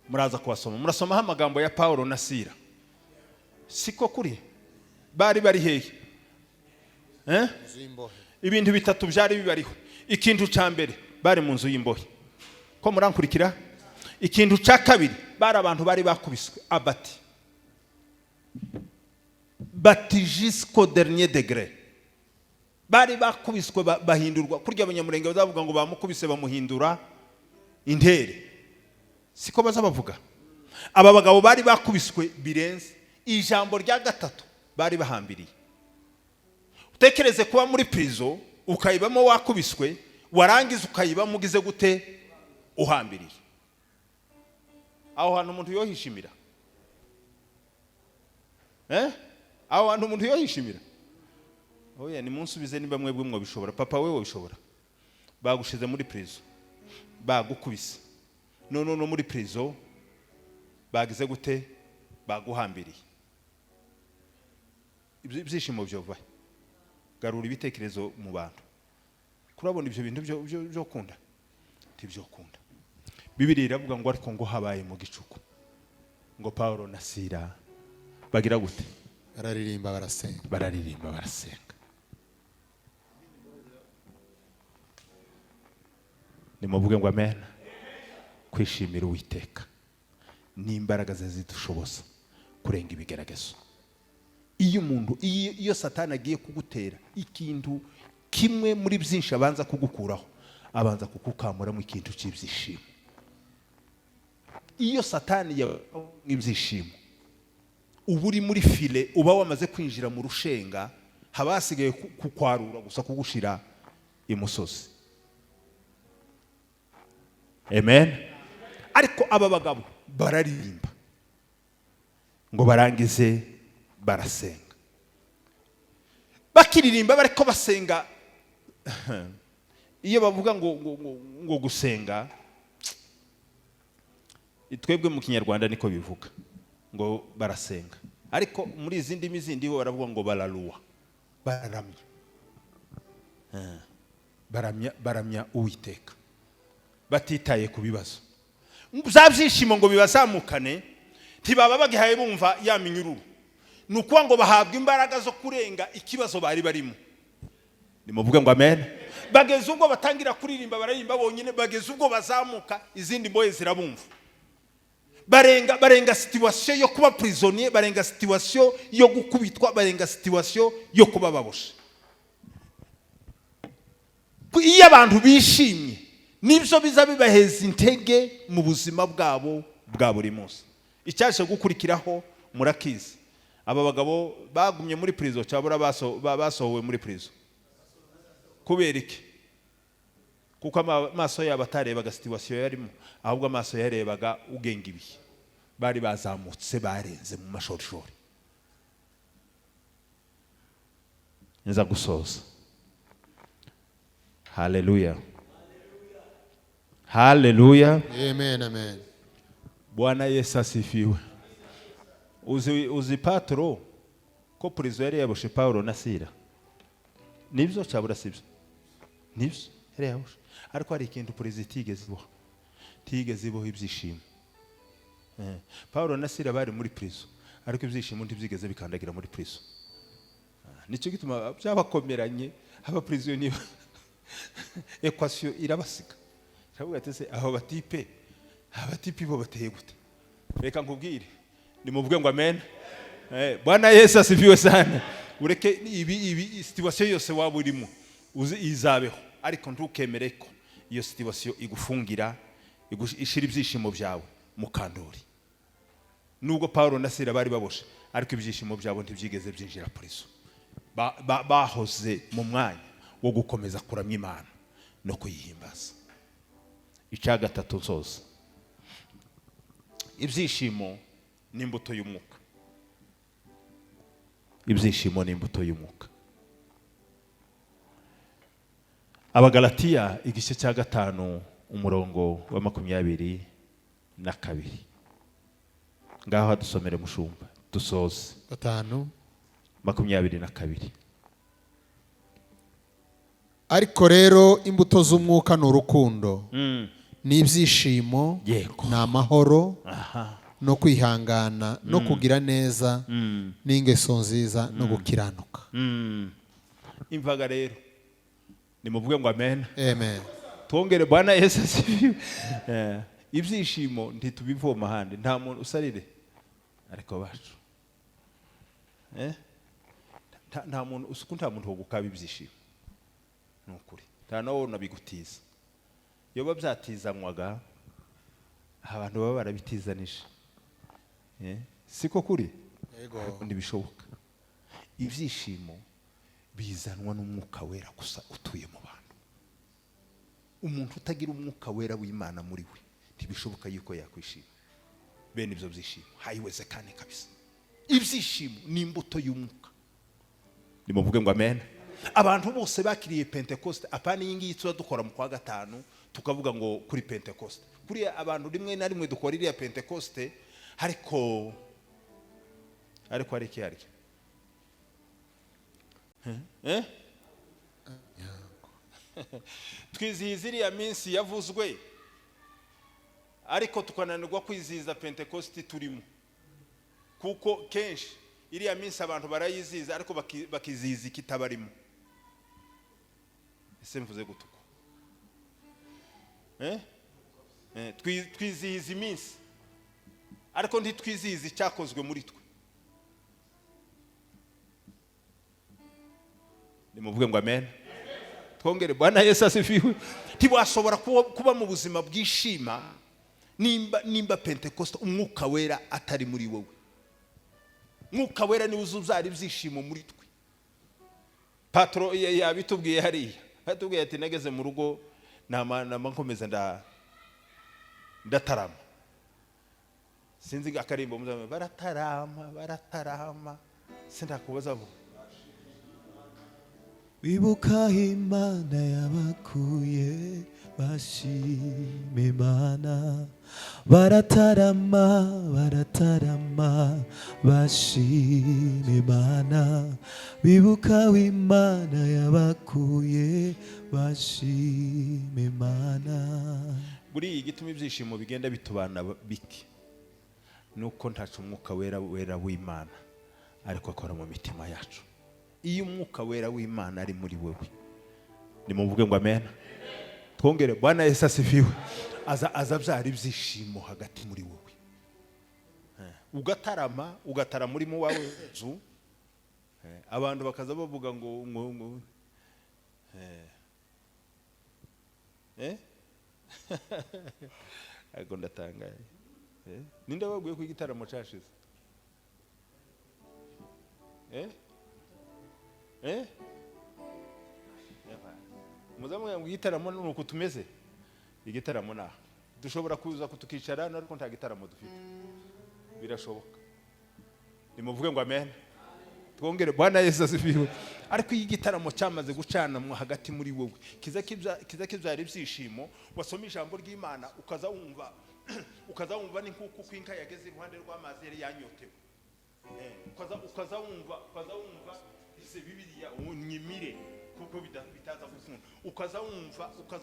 Muraza kuwasoma. Murasomaho amagambo ya Paulo na Sila. Siko kuri bari hehe? Ibintu bitatu byari bibariho. Ikintu cya mbere bari mu nzu y'imbohe. Ko murankurikira? Ikintu cya kabiri bari abantu bari bakubiswe abati. Jusqu'au dernier degré. Bari bakubiswe bahindurwa. Kurya abanyamurenge bazavuga ngo bamukubise bamuhindura intere. Siko baza bavuga. Aba bagabo bari bakubiswe birenze. Ijambo rya gatatu bari bahambiriye. Utekereze kuba muri prison ukayibamo wakubiswe, warangiza ukayibamo ugize gute uhambiriye. aho hantu umuntu yohishimira aho hantu umuntu yohishimira oya ni munsubize niba mwebwe mwo bishobora papa wewe bishobora bagushize muri prison bagukubise no muri prison bagize gute baguhambiriye ibyishimo byova garura ibitekerezo mu bantu kurabona ibyo bintu byo kunda tibyo kunda Bibiliya iravuga ngo ariko ngo habaye mu gicuku ngo Paulo na Sila bagira gute bararirimba barasenga nimuvuge ngo amen kwishimira Uwiteka n'imbaraga ze zidushoboza kurenga ibigeragezo iyo Satani agiye kugutera ikintu kimwe muri byinshi abanza kugukuraho abanza kukukamuramo ikintu cy'ibyishimo iyo Satani y'ibyishimo uba uri muri file uba wamaze kwinjira mu rushenga haba hasigaye kukwarura gusa kugushira imusozi amen ariko aba bagabo bararirimba ngo barangize barasenga bakiririmba bariko basenga iyo bavuga ngo gusenga twebwe mu Kinyarwanda niko bivuga ngo barasenga ariko muri izindi mizindi bo baravuga ngo bararuwa baramya Uwiteka batitaye ku bibazo byishimo ngo bibazamukane ntibaba bagihaye bumva yaminyururu nuko ngo bahabwa imbaraga zo kurenga ikibazo bari barimo nimuvuge ngo amen bageze ubwo batangira kuririmba bararimba bonyine bageze ubwo bazamuka izindi mboye zirabumva barenga situation yo kuba prisonnier barenga situation yo gukubitwa barenga situation yo kuba baboshe iyo abantu bishimye nibyo biza bibaheza intege mu buzima bwabo bwa buri munsi icyaje gukurikiraho murakizi aba bagabo bagumye muri prison cyabura basohowe muri prison kubera iki kuko amaso yabo atarebaga situation yarimo ahubwo amaso yarebaga ugenga ibihe bari bazamutse barenze mu mashorishori nza gusoza haleluya haleluya amen Bwana Yesu asifiwe uzi Petro ko prison yari yaboshe Paulo na Sila nibyo cyabura sibyo nibyo yari yaboshe ariko hari ikintu prison tigeze iboha ibyishimo Paulo na Sila bari muri prison ariko ibyishimo ntibyigeze bikandagira muri prison nicyo gituma byabakomeranye aba prisonnier equation irabasiga cyabura ati aho batipe bo bateye gute reka nkubwire nimuvuge ngo amen Bwana Yesu asifiwe sana ureke ibi situation yose waba urimo izabeho ariko ntukemere ko iyo situation igufungira ishira ibyishimo byawe mu kandori nubwo Paulo na Sila bari baboshe ariko ibyishimo byabo ntibyigeze byinjira prison bahoze mu mwanya wo gukomeza kuramya Imana no kuyihimbaza icya gatatu nsoza ibyishimo n'imbuto y'umwuka ibyishimo n'imbuto y'umwuka Abagalatiya igice cya 5 umurongo wa 22 ngaho dusomere mushumba dusoze 5:22 ariko rero imbuto z'umwuka n'urukundo n'ibyishimo n'amahoro no kwihangana no kugira neza n'ingeso nziza no gukiranuka imvaga rero nimuvuge ngo amen twongere Bwana Yesu asifiwe ibyishimo ntitubivoma handi nta muntu usarire ariko bacu nta muntu wo gukaba ibyishimo nukuri nta nawo nabigutiza iyo babyatizanywaga abantu baba barabitizanije siko kuri yego ntibishoboka ibyishimo bizanwa n'umwuka wera gusa utuye mu bantu umuntu utagira umwuka wera w'Imana muri we ntibishoboka yuko yakwishima bene ibyo byishimo haiwezekane kabisa. Ibyishimo ni imbuto y'umwuka. Nimuvuge ngo amen. Abantu bose bakiriye Pentecost, apana yingi tuza dukora mu kwa gatanu tukavuga ngo kuri Pentecost. Kuri abantu rimwe na rimwe dukora iriya Pentecost ariko ari cyari. Twizihiza iriya minsi yavuzwe ariko tukananirwa kwizihiza Pentecost turimo. Kuko kenshi iriya minsi abantu barayizihiza ariko bakizihiza ikitabarimo. Ese mvuze gutuko? Twizihiza iminsi ariko ntitwizihiza icyakozwe muri twe. Nimuvuge ngo amen. Twongere Bwana Yesu asifiwe. Ntibashobora kuba mu buzima bwishima nimba Pentecost umwuka wera atari muri wowe. Mwuka wera ni uzuzara ibyishimo muri twe. Patro yabitubwiye hariya. Atubwiye ati nageze mu rugo namankomeza ndatarama. Sinzi akarimbo muzame baratarama. Sindakubaza bo. Wibuka Imana yabakuye bashime Imana. Baratarama bashime Imana. Wibuka Imana yabakuye bashime Imana. Buri iyi gituma ibyishimo bigenda bitubana biki nuko ntacu umwuka wera w'Imana ariko akora mu mitima yacu. Iyo umwuka wera w'Imana ari muri wewe, nimuvuge ngo amen. Twongere Bwana Yesu asifiwe. Azabyara ibyishimo hagati muri wowe. Ugatara muri mu wawe nzu. Abantu bakaza bavuga ngo ariko ndatangaye. Ninde waguye ku gitaramo cyashize? Muzamuye ngo igitaramo nuko tumeze. Igitaramo naho dushobora kuza kutukicara ariko nta gitaramo dufite. Birashoboka. Nimuvuge ngo amen. Twongere Bwana Yesu asifiwe. Ariko iyi gitaramo cyamaze gucana mu hagati muri wowe, kiza kibyara ibyishimo. Wasoma ijambo ry'Imana ukaza wumva ni nkuko kwinka yageze iruhande rw'amazi yari yanyotewe. Ukaza wumva ise Bibiliya unyimire kuko bitaza gukunda. Ukaza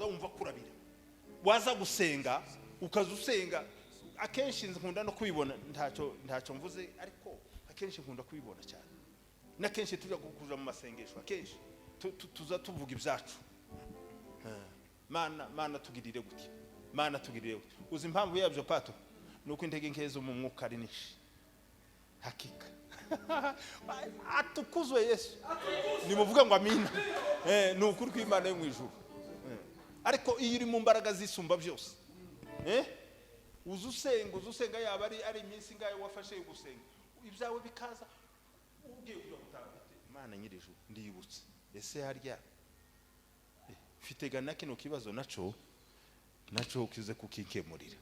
wumva kurabira. Waza gusenga ukazusenga. Akenshi nkunda no kubibona ntacyo mvuze ariko akenshi nkunda kubibona cyane. Na kenshi tujya kuja mu masengesho akenshi tuza tuvuga ibyacu. Mana tugirire gutya. Mana tugirire gutya. Uzi impamvu yabyo pato nuko intege nkezo mu mwuka ari nishi. Hakika. Atukuzwe Yesu. Nimuvuga ngo amina. Nukuri kw'Imana yo mu ijuru. Ariko iyo uri mu mbaraga zisumba byose. Uzusenga yaba ari iminsi ngayo wafashe gusenga. Ibyawe bikaza ugiye kujya gutambite. Imana nyirije ndiyibutse. Ese harya fitegana kino kibazo naco ukize kukinkemurira.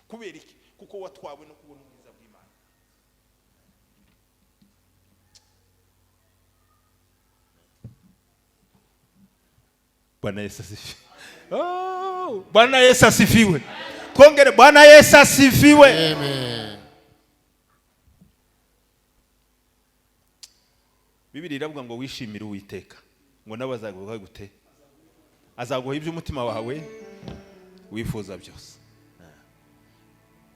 Kubera iki? Kuko watwawe no kubona ubwiza bw'Imana. Bwana Yesu asifiwe. Bwana Yesu asifiwe. Twongere Bwana Yesu asifiwe. Amen. Bibiliya iravuga ngo wishimire Uwiteka. Ngo nabazaguha gute? Azaguha ibyo umutima wawe wifuza byose.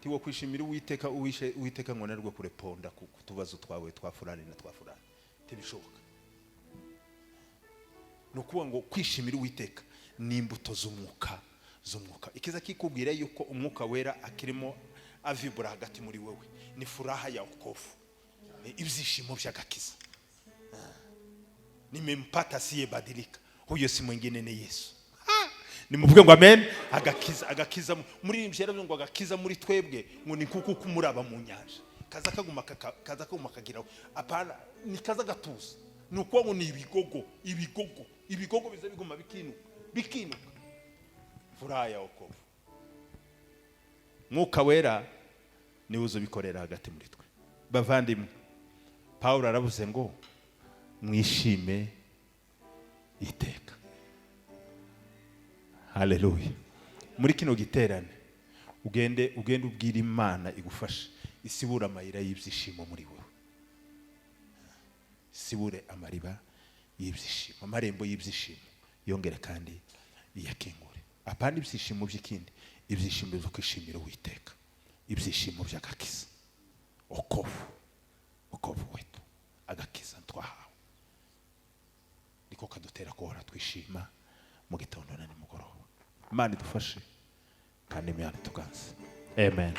Tiwo kwishimira Uwiteka ngo narwo kureponda kutubazo twawe twafurani na twafurani. Tibishoboka. Nukuwa ngo kwishimira Uwiteka ni imbuto z'umwuka. Ikiza kikubwira yuko umwuka wera akirimo avibura hagati muri wewe. Ni furaha ya wokovu. Ibyishimo by'agakiza. Nimempata siyebadilika. Huyo si mwingine ni Yesu. Nimuvuge ngo amen. Agakiza muri imbyera ngo agakiza muri twebwe ngo ni kuko kumuraba mu nyanja. Kaza kaguma kagiraho. Apana ni kaza gatuza. Nuko ngo ni ibigogo biza biguma bikinuka. Furaha ya wokovu. Mwuka wera niwe uzobikorera hagati muri twe. Bavandimwe, Pawulo aravuze ngo mwishime iteka. Haleluya. Muri kino giterane ugende ubwira Imana igufasha isibura amayira y'ibyishimo muri wowe, sibure amariba y'ibyishimo, amarembo y'ibyishimo yongere kandi iyakingure. Apana ibyishimo by'ikindi, ibyishimo byo kwishimira Uwiteka, ibyishimo by'agakiza, okovu wetu, agakiza twahawe niko kadutera guhora twishima mu gitondo na nimugoroba. Imana idufashe kandi Imana tuganze. Amen.